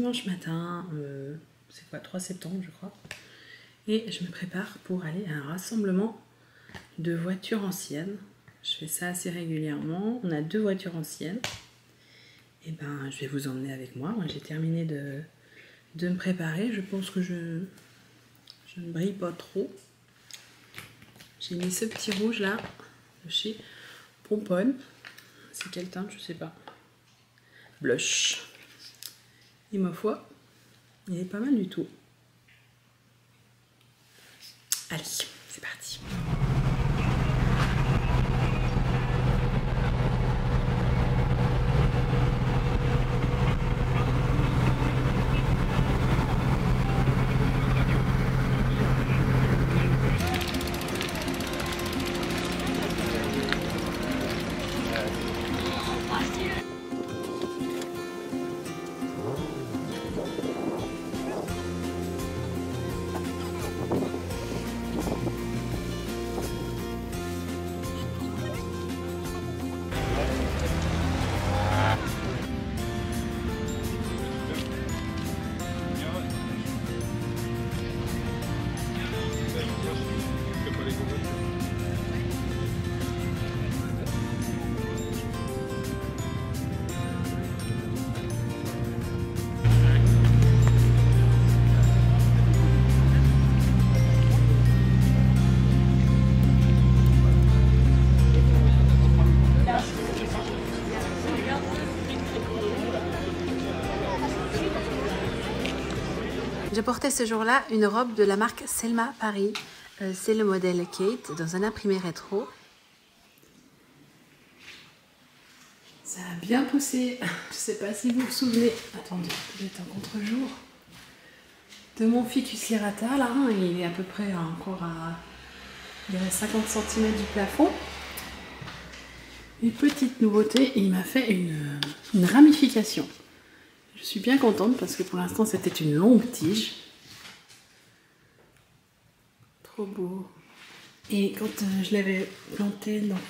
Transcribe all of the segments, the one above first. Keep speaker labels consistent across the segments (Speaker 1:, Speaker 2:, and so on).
Speaker 1: dimanche matin, c'est quoi, 3 septembre je crois. Et je me prépare pour aller à un rassemblement de voitures anciennes. Je fais ça assez régulièrement. On a 2 voitures anciennes. Et ben je vais vous emmener avec moi. Moi j'ai terminé de me préparer. Je pense que je ne brille pas trop. J'ai mis ce petit rouge là de chez Pomponne. C'est quelle teinte, je sais pas. Blush. Et ma foi, il est pas mal du tout. Allez, c'est parti. Je portais ce jour-là une robe de la marque Selma Paris. C'est le modèle Kate dans un imprimé rétro. Ça a bien poussé. Je sais pas si vous vous souvenez. Attendez, vous êtes en contre-jour. De mon ficus lirata là. Il est à peu près encore à 50 cm du plafond. Une petite nouveauté, il m'a fait une ramification. Je suis bien contente parce que pour l'instant c'était une longue tige. Trop beau. Et quand je l'avais planté, donc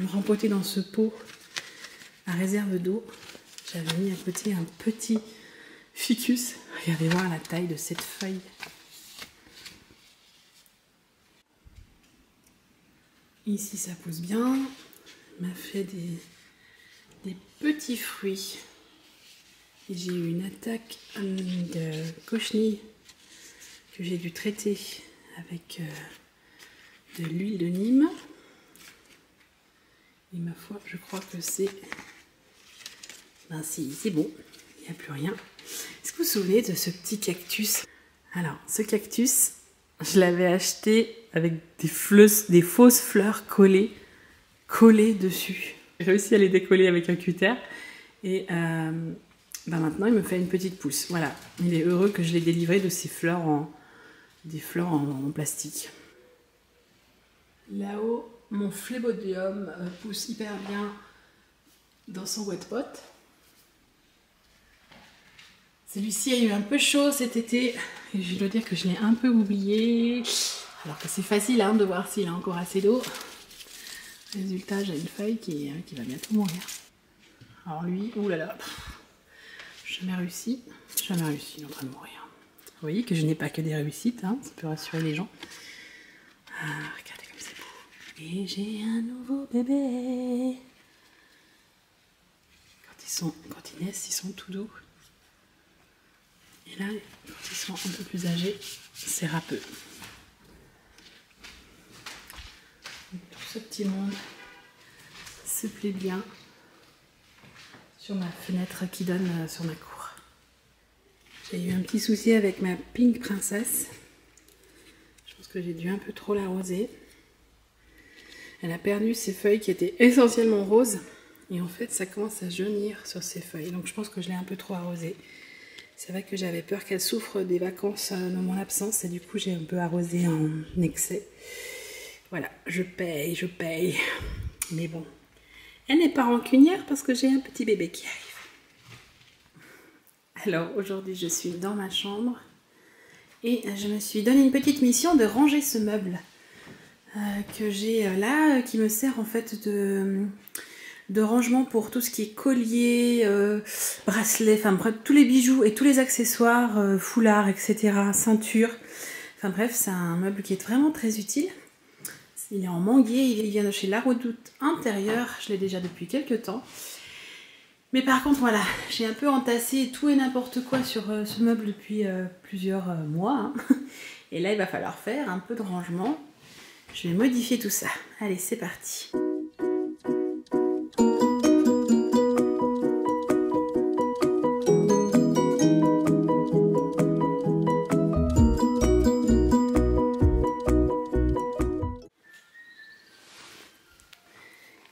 Speaker 1: rempoté dans ce pot à réserve d'eau, j'avais mis à côté un petit ficus. Regardez voir la taille de cette feuille. Ici ça pousse bien. Il m'a fait des petits fruits. J'ai eu une attaque de cochenille que j'ai dû traiter avec de l'huile de Nîmes. Et ma foi, je crois que c'est... Ben si, c'est bon, il n'y a plus rien. Est-ce que vous vous souvenez de ce petit cactus? Alors, ce cactus, je l'avais acheté avec des fausses fleurs collées dessus. J'ai réussi à les décoller avec un cutter et... ben maintenant il me fait une petite pousse. Voilà, il est heureux que je l'ai délivré de ces fleurs des fleurs en plastique. Là-haut, mon phlébodium pousse hyper bien dans son wet pot. Celui-ci a eu un peu chaud cet été et je dois dire que je l'ai un peu oublié. Alors que c'est facile de voir s'il a encore assez d'eau. Résultat, j'ai une feuille qui va bientôt mourir. Alors lui, oulala. Jamais réussi, il est en train de mourir. Vous voyez que je n'ai pas que des réussites, ça peut rassurer les gens. Regardez comme c'est beau. Et j'ai un nouveau bébé. Quand ils naissent, ils sont tout doux. Et là, quand ils sont un peu plus âgés, c'est râpeux. Tout ce petit monde se plaît bien sur ma fenêtre qui donne sur ma cour. J'ai eu un petit souci avec ma Pink Princess. Je pense que j'ai dû un peu trop l'arroser. Elle a perdu ses feuilles qui étaient essentiellement roses. Et en fait, ça commence à jaunir sur ses feuilles. Donc je pense que je l'ai un peu trop arrosée. C'est vrai que j'avais peur qu'elle souffre des vacances dans mon absence. Et du coup, j'ai un peu arrosé en excès. Voilà, je paye. Mais bon, elle n'est pas rancunière parce que j'ai un petit bébé qui arrive. Alors aujourd'hui je suis dans ma chambre et je me suis donné une petite mission de ranger ce meuble que j'ai là, qui me sert en fait de rangement pour tout ce qui est collier, bracelet, enfin bref, tous les bijoux et tous les accessoires, foulards, etc., ceinture. Enfin bref, c'est un meuble qui est vraiment très utile. Il est en manguier, il vient de chez La Redoute Intérieur, je l'ai déjà depuis quelques temps. Mais par contre, voilà, j'ai un peu entassé tout et n'importe quoi sur ce meuble depuis plusieurs mois. Hein. Et là, il va falloir faire un peu de rangement. Je vais modifier tout ça. Allez, c'est parti.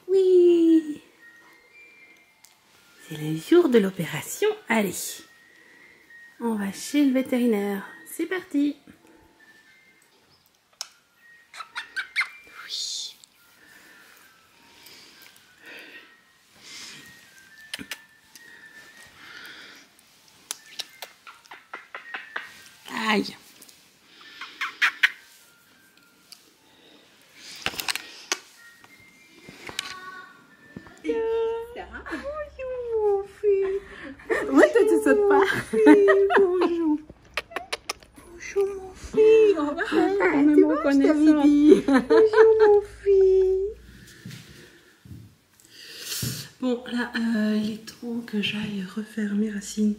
Speaker 1: Oui, c'est le jour de l'opération. Allez, on va chez le vétérinaire. C'est parti. Aïe.
Speaker 2: Bonjour mon fils.
Speaker 1: Ouais, toi tu sautes pas.
Speaker 2: Bonjour. Bonjour mon fils.
Speaker 1: On
Speaker 2: Tu
Speaker 1: me
Speaker 2: vois, je
Speaker 1: reconnaît
Speaker 2: t'avais
Speaker 1: ça.
Speaker 2: dit. Bonjour mon fils.
Speaker 1: Bon, là, il est temps que j'aille refaire mes racines.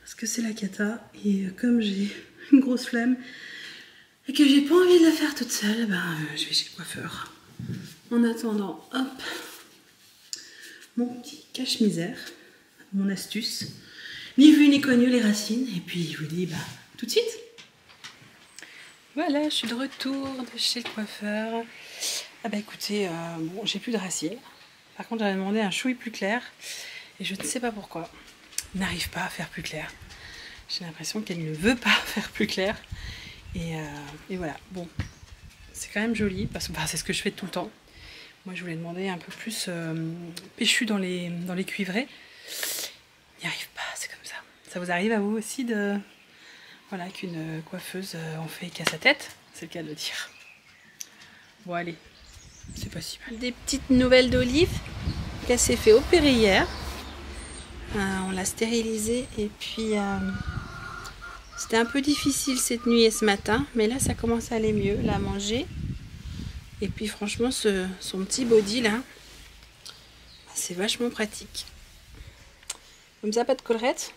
Speaker 1: Parce que c'est la cata. Et comme j'ai une grosse flemme et que j'ai pas envie de la faire toute seule, ben, je vais chez le coiffeur. En attendant, hop, mon petit cache-misère, mon astuce. Ni vu ni connu les racines. Et puis, je vous dis, bah, tout de suite. Voilà, je suis de retour de chez le coiffeur. Ah bah écoutez, bon, j'ai plus de racines. Par contre, j'avais demandé un chouï plus clair. Et je ne sais pas pourquoi. Il n'arrive pas à faire plus clair. J'ai l'impression qu'elle ne veut pas faire plus clair. Et voilà, bon. C'est quand même joli, parce que bah, c'est ce que je fais tout le temps. Moi, je voulais demander un peu plus péchu dans les cuivrés. Il n'y arrive pas, c'est comme ça. Ça vous arrive à vous aussi de... Voilà, qu'une coiffeuse en fait qu'à sa tête? C'est le cas de le dire. Bon, allez. C'est pas si mal. Des petites nouvelles d'Olive, qu'elle s'est fait opérer hier. On l'a stérilisée et puis c'était un peu difficile cette nuit et ce matin, mais là ça commence à aller mieux, elle a mangé. Et puis franchement son petit body là, c'est vachement pratique. Comme ça, pas de collerette,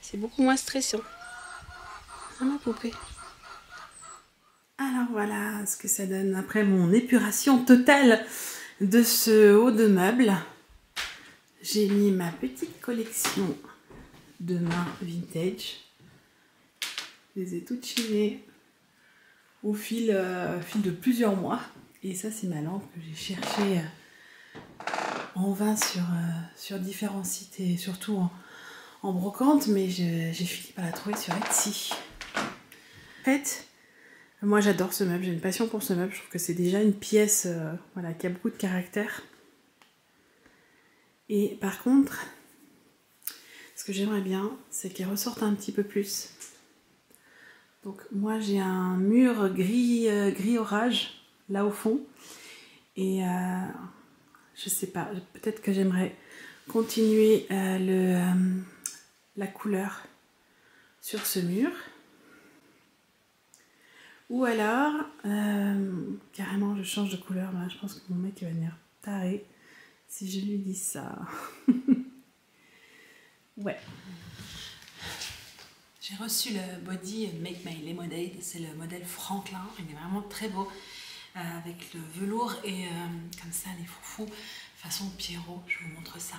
Speaker 1: c'est beaucoup moins stressant. Ah, ma poupée. Alors voilà ce que ça donne après mon épuration totale de ce haut de meuble. J'ai mis ma petite collection de mains vintage. Je les ai toutes chinées au fil de plusieurs mois. Et ça, c'est ma lampe que j'ai cherchée en vain sur différents sites et surtout en brocante. Mais j'ai fini par la trouver sur Etsy. En fait, moi j'adore ce meuble, j'ai une passion pour ce meuble. Je trouve que c'est déjà une pièce voilà, qui a beaucoup de caractère. Et par contre, ce que j'aimerais bien, c'est qu'elle ressorte un petit peu plus. Donc moi j'ai un mur gris orage là au fond. Et je sais pas, peut-être que j'aimerais continuer la couleur sur ce mur. Ou alors, carrément je change de couleur. Là, je pense que mon mec il va venir taré si je lui dis ça. Ouais. J'ai reçu le body Make My Lemonade, c'est le modèle Franklin, il est vraiment très beau, avec le velours et comme ça les foufous, façon Pierrot, je vous montre ça.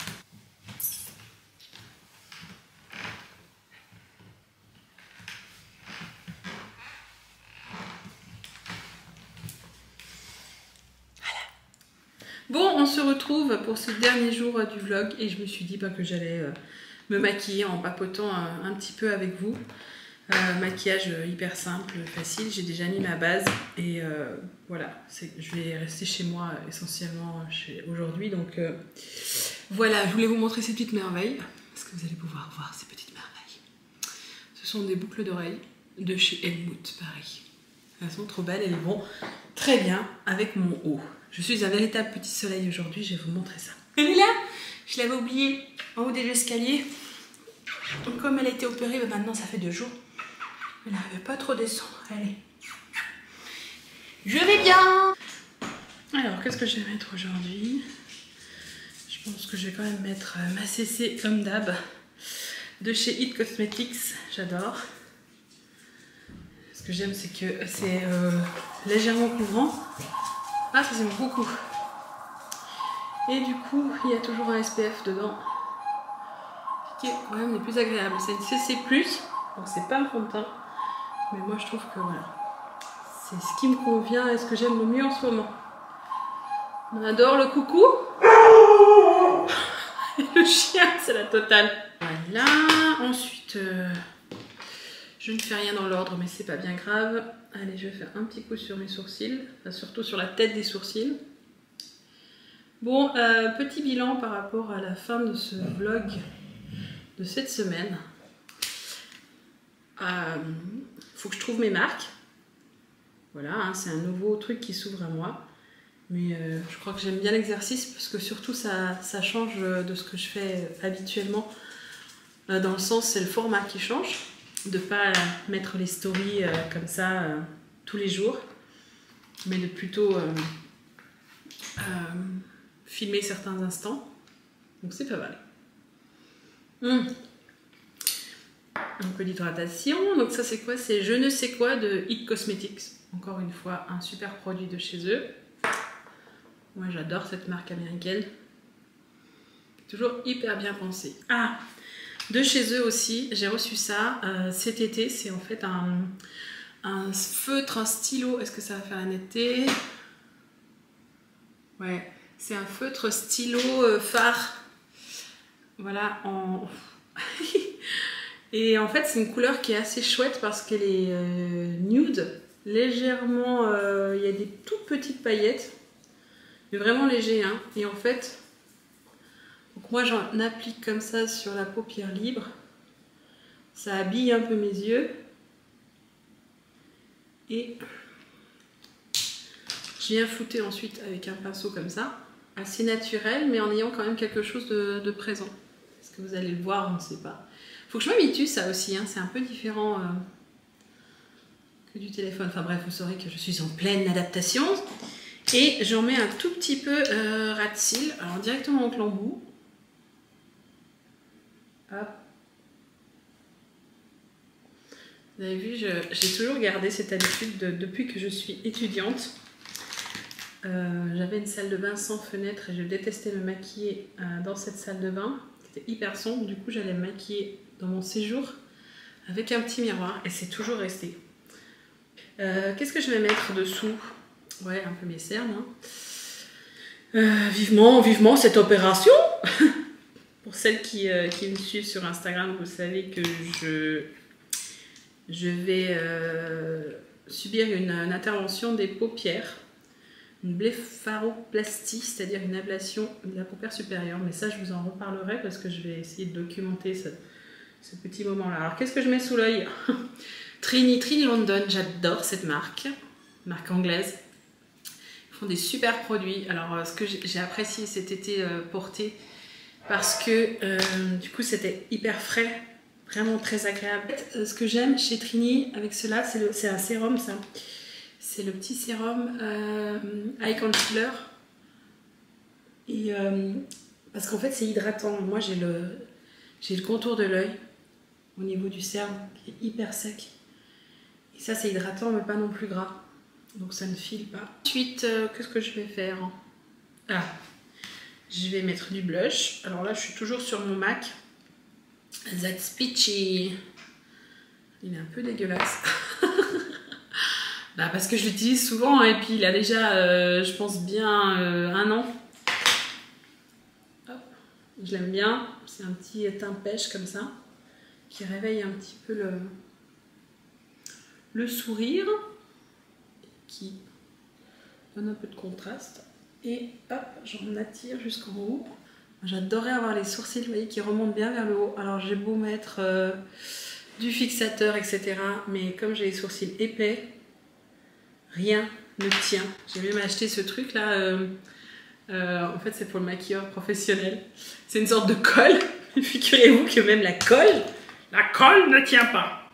Speaker 1: Bon, on se retrouve pour ce dernier jour du vlog et je me suis dit que j'allais me maquiller en papotant un petit peu avec vous. Maquillage hyper simple, facile, j'ai déjà mis ma base et voilà, je vais rester chez moi essentiellement aujourd'hui. Donc voilà, je voulais vous montrer ces petites merveilles parce que vous allez pouvoir voir ces petites merveilles. Ce sont des boucles d'oreilles de chez Helmut, pareil. Elles sont trop belles et elles vont très bien avec mon haut. Je suis un véritable petit soleil aujourd'hui, je vais vous montrer ça. Elle est là, je l'avais oubliée en haut de l'escalier. Comme elle a été opérée, ben maintenant ça fait 2 jours. Elle n'arrivait pas trop à descendre. Allez. Je vais bien. Alors, qu'est-ce que je vais mettre aujourd'hui? Je pense que je vais quand même mettre ma CC comme d'hab de chez It Cosmetics. J'adore. Ce que j'aime, c'est que c'est légèrement couvrant. Ah, ça j'aime beaucoup. Et du coup, il y a toujours un SPF dedans, qui est quand même les plus agréables. C'est une CC+, donc c'est pas un fond de teint. Mais moi, je trouve que voilà, c'est ce qui me convient et ce que j'aime le mieux en ce moment. On adore le coucou. Le chien, c'est la totale. Voilà, ensuite, je ne fais rien dans l'ordre, mais c'est pas bien grave. Allez, je vais faire un petit coup sur mes sourcils, enfin, surtout sur la tête des sourcils. Bon, petit bilan par rapport à la fin de ce vlog de cette semaine. Faut que je trouve mes marques. Voilà, hein, c'est un nouveau truc qui s'ouvre à moi. Mais je crois que j'aime bien l'exercice parce que surtout ça change de ce que je fais habituellement. Dans le sens, c'est le format qui change. De ne pas mettre les stories comme ça tous les jours. Mais de plutôt filmer certains instants. Donc c'est pas mal. Un peu d'hydratation. Donc ça c'est quoi? C'est je ne sais quoi de It Cosmetics. Encore une fois, un super produit de chez eux. Moi j'adore cette marque américaine. Toujours hyper bien pensé. Ah, de chez eux aussi, j'ai reçu ça cet été. C'est en fait un feutre, un stylo. Est-ce que ça va faire la netteté? Ouais, c'est un feutre stylo fard. Voilà, en... Et en fait, c'est une couleur qui est assez chouette parce qu'elle est nude. Légèrement, il y a des toutes petites paillettes. Mais vraiment léger, hein. Et en fait, donc moi j'en applique comme ça sur la paupière libre. Ça habille un peu mes yeux. Et je viens flouter ensuite avec un pinceau comme ça. Assez naturel, mais en ayant quand même quelque chose de présent. Est-ce que vous allez le voir? On ne sait pas. Faut que je m'habitue ça aussi, hein. C'est un peu différent que du téléphone. Enfin bref, vous saurez que je suis en pleine adaptation. Et j'en mets un tout petit peu ras de cils, alors directement au cambouis. Hop. Vous avez vu, j'ai toujours gardé cette habitude depuis que je suis étudiante. J'avais une salle de bain sans fenêtre et je détestais me maquiller dans cette salle de bain. C'était hyper sombre, du coup j'allais me maquiller dans mon séjour avec un petit miroir et c'est toujours resté. Qu'est-ce que je vais mettre dessous? Ouais, un peu mes cernes. Hein. Vivement cette opération. Pour celles qui me suivent sur Instagram, vous savez que je vais subir une intervention des paupières. Une blépharoplastie, c'est-à-dire une ablation de la paupière supérieure. Mais ça, je vous en reparlerai parce que je vais essayer de documenter ce petit moment-là. Alors, qu'est-ce que je mets sous l'œil? Trini London, j'adore cette marque anglaise. Ils font des super produits. Alors, ce que j'ai apprécié cet été porté, parce que du coup, c'était hyper frais, vraiment très agréable. Ce que j'aime chez Trini avec cela, c'est un sérum, ça. C'est le petit sérum Eye Concealer. Et parce qu'en fait, c'est hydratant. Moi, j'ai le contour de l'œil au niveau du cerne qui est hyper sec. Et ça, c'est hydratant, mais pas non plus gras. Donc, ça ne file pas. Ensuite, qu'est-ce que je vais faire? Ah, je vais mettre du blush. Alors là, je suis toujours sur mon MAC. That's Peachy. Il est un peu dégueulasse. Bah parce que je l'utilise souvent et puis il a déjà, je pense, bien 1 an. Hop, je l'aime bien. C'est un petit teint pêche comme ça qui réveille un petit peu le sourire, qui donne un peu de contraste. Et hop, j'en attire jusqu'en haut. J'adorerais avoir les sourcils, vous voyez, qui remontent bien vers le haut. Alors j'ai beau mettre du fixateur, etc. Mais comme j'ai les sourcils épais, rien ne tient. J'ai même acheté ce truc là. En fait, c'est pour le maquilleur professionnel. C'est une sorte de colle. Figurez-vous que même la colle ne tient pas.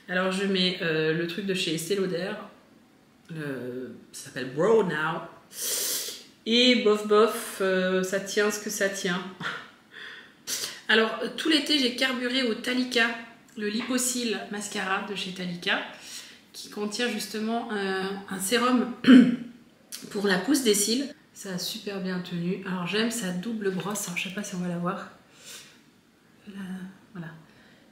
Speaker 1: Alors, je mets le truc de chez Estée Lauder. Ça s'appelle Brow Now. Et bof bof, ça tient ce que ça tient. Alors, tout l'été, j'ai carburé au Talika, le Liposil Mascara de chez Talika, qui contient justement un sérum pour la pousse des cils. Ça a super bien tenu. Alors, j'aime sa double brosse. Alors, je sais pas si on va la voir. Voilà.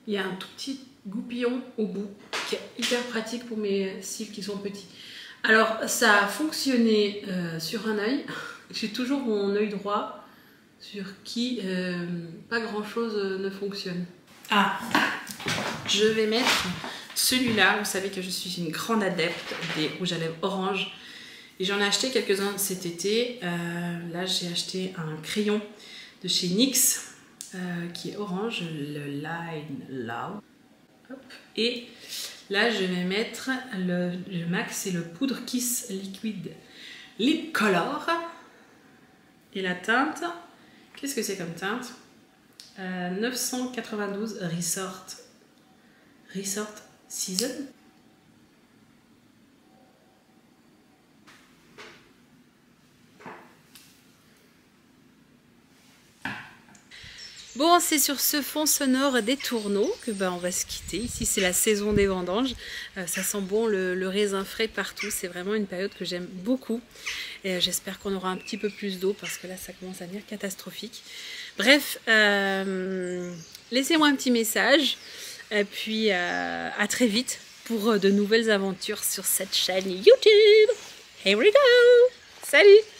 Speaker 1: Il y a un tout petit goupillon au bout qui est hyper pratique pour mes cils qui sont petits. Alors, ça a fonctionné sur un œil. J'ai toujours mon œil droit sur qui pas grand chose ne fonctionne. Ah, je vais mettre celui-là. Vous savez que je suis une grande adepte des rouges à lèvres orange. Et j'en ai acheté quelques-uns cet été. Là, j'ai acheté un crayon de chez NYX qui est orange, le Line Loud. Hop. Et là, je vais mettre le MAC, c'est le poudre Kiss Liquid Lip Color. Et la teinte, qu'est-ce que c'est comme teinte 992 Resort Season. Bon, c'est sur ce fond sonore des tourneaux que on va se quitter. Ici, c'est la saison des vendanges. Ça sent bon le raisin frais partout. C'est vraiment une période que j'aime beaucoup. J'espère qu'on aura un petit peu plus d'eau parce que là, ça commence à devenir catastrophique. Bref, laissez-moi un petit message. Et puis, à très vite pour de nouvelles aventures sur cette chaîne YouTube. Here we go! Salut!